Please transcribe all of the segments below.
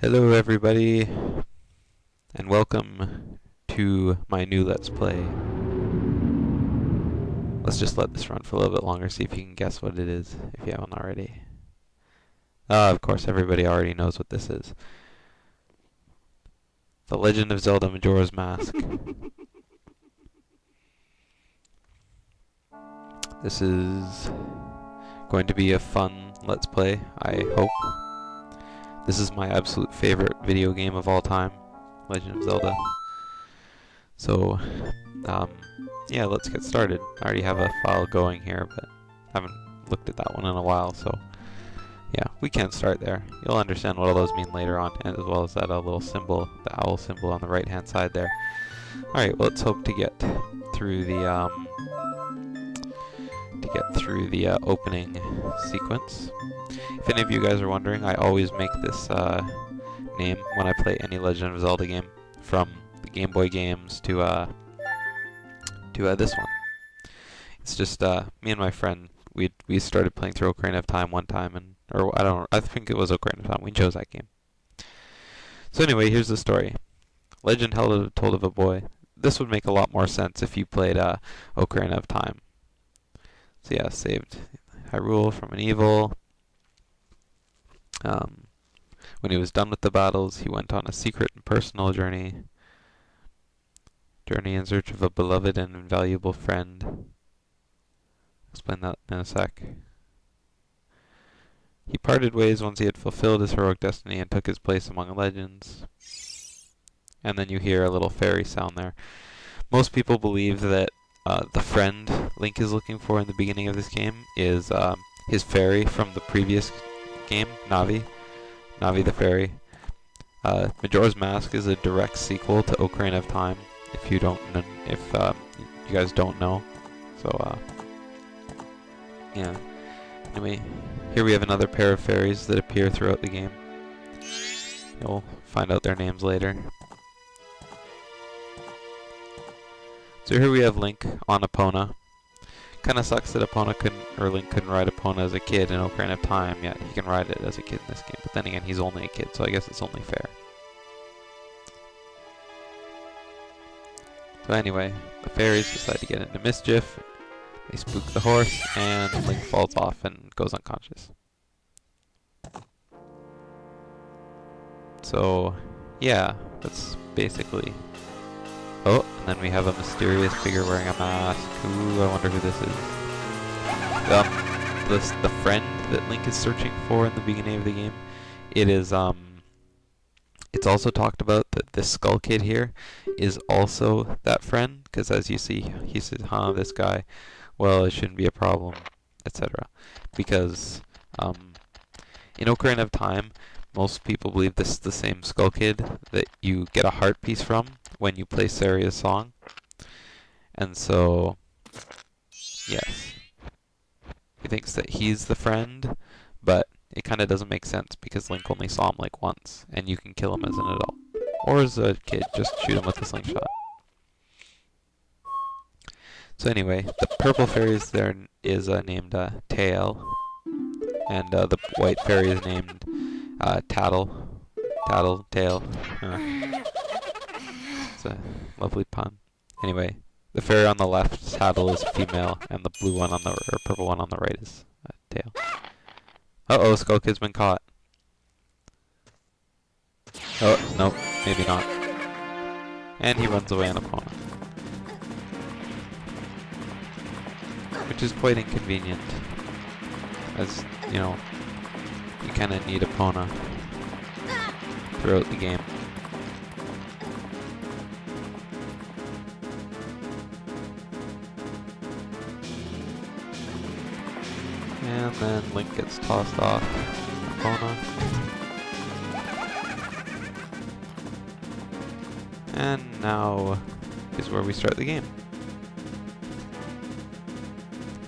Hello everybody, and welcome to my new Let's Play. Let's just let this run for a little bit longer, see if you can guess what it is, if you haven't already. Of course, everybody already knows what this is. The Legend of Zelda Majora's Mask. This is going to be a fun Let's Play, I hope. This is my absolute favorite video game of all time, Legend of Zelda. So, yeah, let's get started. I already have a file going here, but I haven't looked at that one in a while, so yeah, we can start there. You'll understand what all those mean later on, as well as that little symbol, the owl symbol on the right-hand side there. Alright, well, let's hope to get through the, opening sequence. If any of you guys are wondering, I always make this name when I play any Legend of Zelda game, from the Game Boy games to this one. It's just me and my friend. We started playing through Ocarina of Time one time, I think it was Ocarina of Time. We chose that game. So anyway, here's the story. Legend told of a boy. This would make a lot more sense if you played Ocarina of Time. So yeah, saved Hyrule from an evil. When he was done with the battles, he went on a secret and personal journey in search of a beloved and invaluable friend. Explain that in a sec. He parted ways once he had fulfilled his heroic destiny and took his place among legends. And then you hear a little fairy sound there. Most people believe that the friend Link is looking for in the beginning of this game is his fairy from the previous game, Navi the fairy. Majora's Mask is a direct sequel to Ocarina of Time. If you guys don't know, so yeah. Anyway, here we have another pair of fairies that appear throughout the game. You'll find out their names later. So here we have Link on Epona. Kinda sucks that Link couldn't ride Epona as a kid in Ocarina of Time, yet he can ride it as a kid in this game. But then again, he's only a kid, so I guess it's only fair. So anyway, the fairies decide to get into mischief. They spook the horse, and Link falls off and goes unconscious. So, yeah, that's basically... Oh, and then we have a mysterious figure wearing a mask. Ooh, I wonder who this is. The friend that Link is searching for in the beginning of the game. It is, it's also talked about that this Skull Kid here is also that friend, because as you see, he says, this guy, well, it shouldn't be a problem, etc. Because, in Ocarina of Time, most people believe this is the same Skull Kid that you get a heart piece from when you play Saria's song. And so, yes. He thinks that he's the friend, but it kind of doesn't make sense because Link only saw him like once, and you can kill him as an adult. Or as a kid, just shoot him with a slingshot. So anyway, the purple fairy is there is named Tael, and the white fairy is named Tail. It's a lovely pun. Anyway, the fairy on the left, Tattle, is female, and the blue one or purple one on the right is Tail. Uh-oh, Skull Kid's been caught. Oh, nope, maybe not. And he runs away on Epona. Which is quite inconvenient, as, you know, you kind of need Epona throughout the game. And then Link gets tossed off Epona. And now is where we start the game.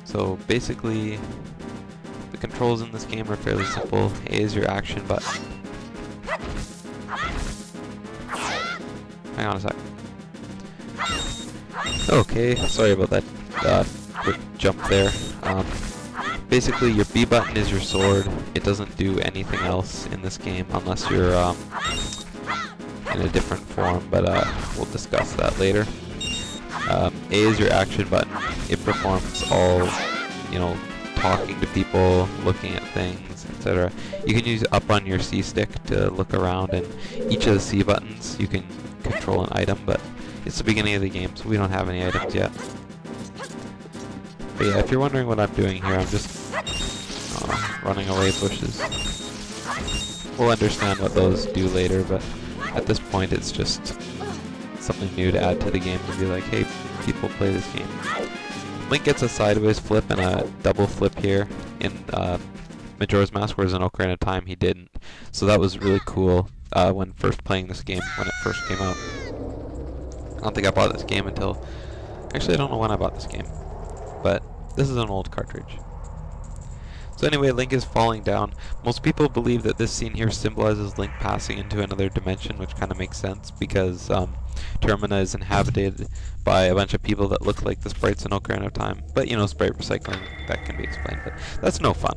So basically, the controls in this game are fairly simple. A is your action button. Hang on a sec. Okay, sorry about that quick jump there. basically your B button is your sword. It doesn't do anything else in this game unless you're in a different form, but we'll discuss that later. A is your action button. It performs all, you know, talking to people, looking at things, etc. You can use up on your C stick to look around, and each of the C buttons you can control an item, but it's the beginning of the game, so we don't have any items yet. But yeah, if you're wondering what I'm doing here, I'm just running away bushes. We'll understand what those do later, but at this point it's just something new to add to the game to be like, hey, people play this game. Link gets a sideways flip and a double flip here in Majora's Mask, whereas in Ocarina of Time he didn't. So that was really cool when first playing this game, when it first came out. I don't think I bought this game until... Actually, I don't know when I bought this game. But this is an old cartridge. So anyway, Link is falling down. Most people believe that this scene here symbolizes Link passing into another dimension, which kind of makes sense because Termina is inhabited by a bunch of people that look like the sprites in Ocarina of Time. But, you know, sprite recycling, that can be explained, but that's no fun.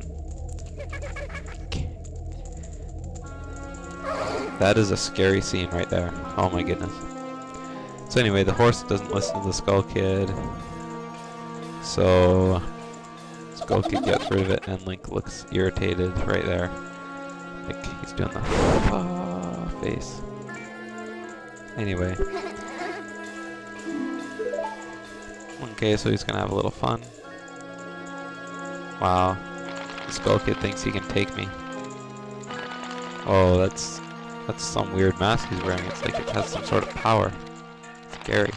That is a scary scene right there. Oh my goodness. So anyway, the horse doesn't listen to the Skull Kid. So Skull Kid gets rid of it, and Link looks irritated right there. Like he's doing the face. Anyway. Okay, so he's gonna have a little fun. Wow. The Skull Kid thinks he can take me. Oh, that's some weird mask he's wearing. It's like it has some sort of power. Scary.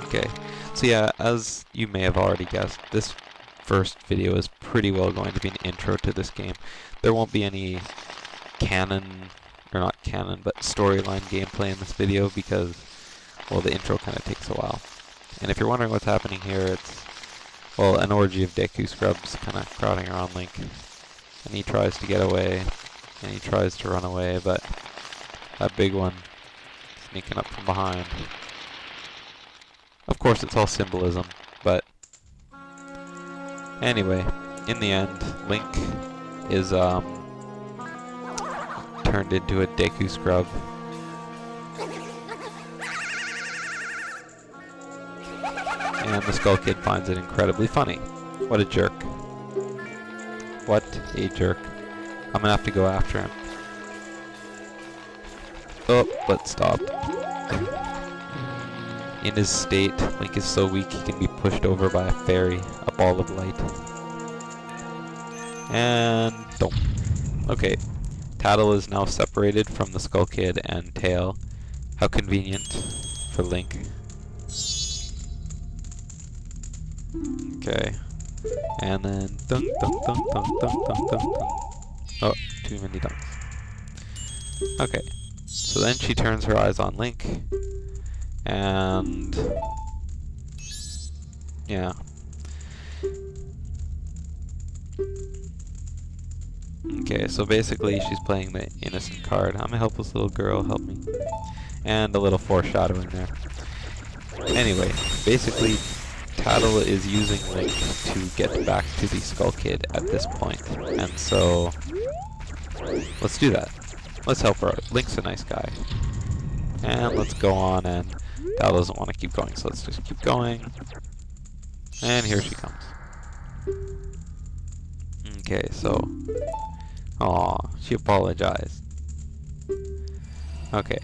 Okay, so yeah, as you may have already guessed, this first video is pretty well going to be an intro to this game. There won't be any canon, or not canon, but storyline gameplay in this video because, well, the intro kind of takes a while. And if you're wondering what's happening here, it's, well, an orgy of Deku Scrubs kind of crowding around Link. And he tries to get away, and he tries to run away, but that big one sneaking up from behind. Of course, it's all symbolism, but anyway, in the end, Link is turned into a Deku Scrub. And the Skull Kid finds it incredibly funny. What a jerk. What a jerk. I'm gonna have to go after him. Oh, but stopped. In his state, Link is so weak he can be pushed over by a fairy, a ball of light. And don't. Okay, Tattle is now separated from the Skull Kid and Tail. How convenient for Link. Okay, and then dunk dunk dunk dunk dunk dunk dunk. Oh, too many dunks. Okay, so then she turns her eyes on Link. And yeah. Okay, so basically she's playing the innocent card. I'm a helpless little girl, help me. And a little foreshadowing there. Anyway, basically Tattle is using Link to get back to the Skull Kid at this point. And so let's do that. Let's help her out. Link's a nice guy. And let's go on, and Tattle doesn't want to keep going, so let's just keep going. And here she comes. Okay, so... Aw, she apologized. Okay.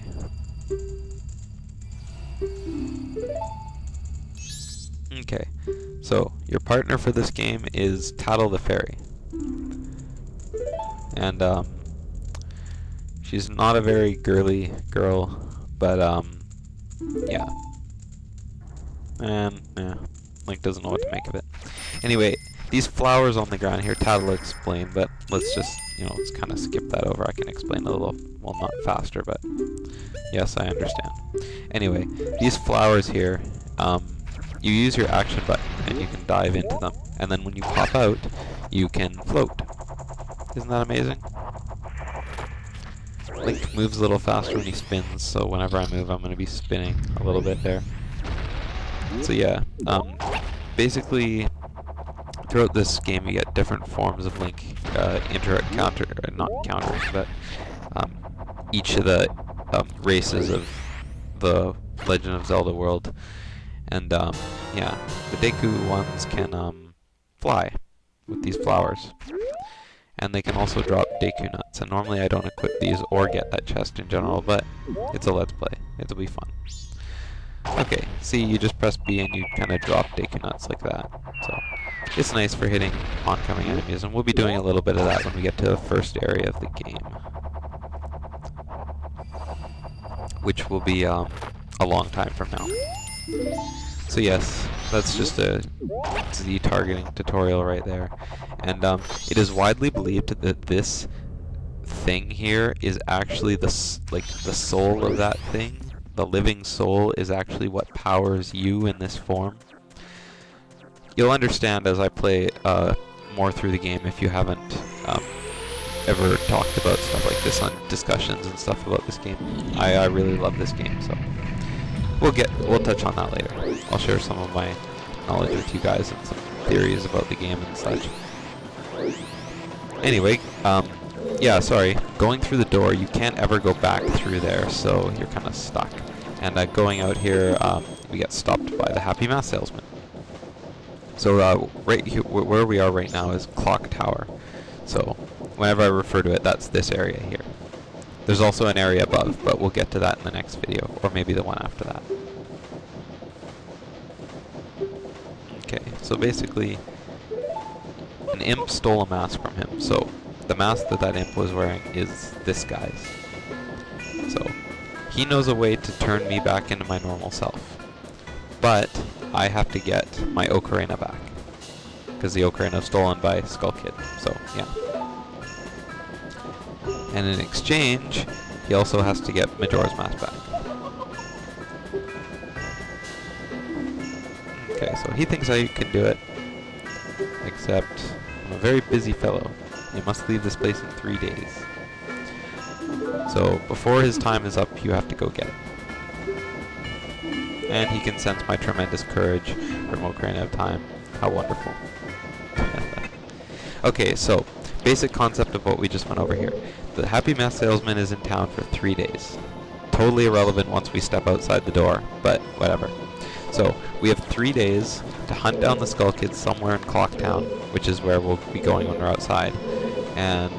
Okay, so your partner for this game is Tattle the Fairy. And, she's not a very girly girl, but, yeah. And, yeah, Link doesn't know what to make of it. Anyway, these flowers on the ground here, Tattle will explain, but let's just, let's kind of skip that over. I can explain a little, well, not faster, but yes, I understand. Anyway, these flowers here, you use your action button and you can dive into them. And then when you pop out, you can float. Isn't that amazing? Link moves a little faster when he spins, so whenever I move, I'm going to be spinning a little bit there. So yeah, basically, throughout this game you get different forms of Link not countering, but each of the races of the Legend of Zelda world. And yeah, the Deku ones can fly with these flowers. And they can also drop Deku nuts. And normally I don't equip these or get that chest in general, but it's a Let's Play. It'll be fun. Okay, see, you just press B and you kind of drop Deku nuts like that. So it's nice for hitting oncoming enemies, and we'll be doing a little bit of that when we get to the first area of the game, which will be a long time from now. So yes, that's just a Z targeting tutorial right there. And it is widely believed that this thing here is actually the soul of that thing. The living soul is actually what powers you in this form. You'll understand as I play more through the game if you haven't ever talked about stuff like this on discussions and stuff about this game. I really love this game, so we'll touch on that later. I'll share some of my knowledge with you guys and some theories about the game and such. Anyway, yeah, sorry. Going through the door, you can't ever go back through there, so you're kind of stuck. And going out here, we get stopped by the Happy Mask Salesman. So right here, where we are right now is Clock Tower. So whenever I refer to it, that's this area here. There's also an area above, but we'll get to that in the next video, or maybe the one after that. Okay, so basically, an imp stole a mask from him. So the mask that imp was wearing is this guy's. So he knows a way to turn me back into my normal self. But I have to get my ocarina back, because the ocarina was stolen by Skull Kid. So yeah. And in exchange, he also has to get Majora's Mask back. Okay, so he thinks I can do it, except I'm a very busy fellow. You must leave this place in 3 days. So before his time is up, you have to go get it. And he can sense my tremendous courage from Ocarina of Time. How wonderful. Okay, so basic concept of what we just went over here. The Happy Mask Salesman is in town for 3 days. Totally irrelevant once we step outside the door, but whatever. So we have 3 days to hunt down the Skull Kid somewhere in Clock Town, which is where we'll be going when we're outside. And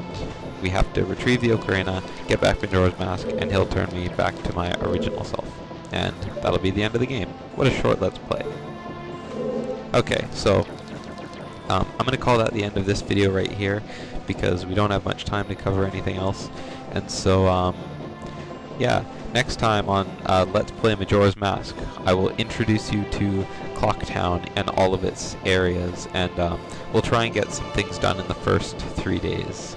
we have to retrieve the ocarina, get back Majora's Mask, and he'll turn me back to my original self. And that'll be the end of the game. What a short Let's Play. Okay, so I'm going to call that the end of this video right here, because we don't have much time to cover anything else. And so, yeah, next time on Let's Play Majora's Mask, I will introduce you to Clock Town and all of its areas, and we'll try and get some things done in the first 3 days.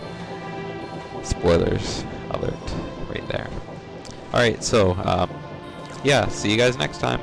Spoilers alert right there. Alright, so, yeah, see you guys next time.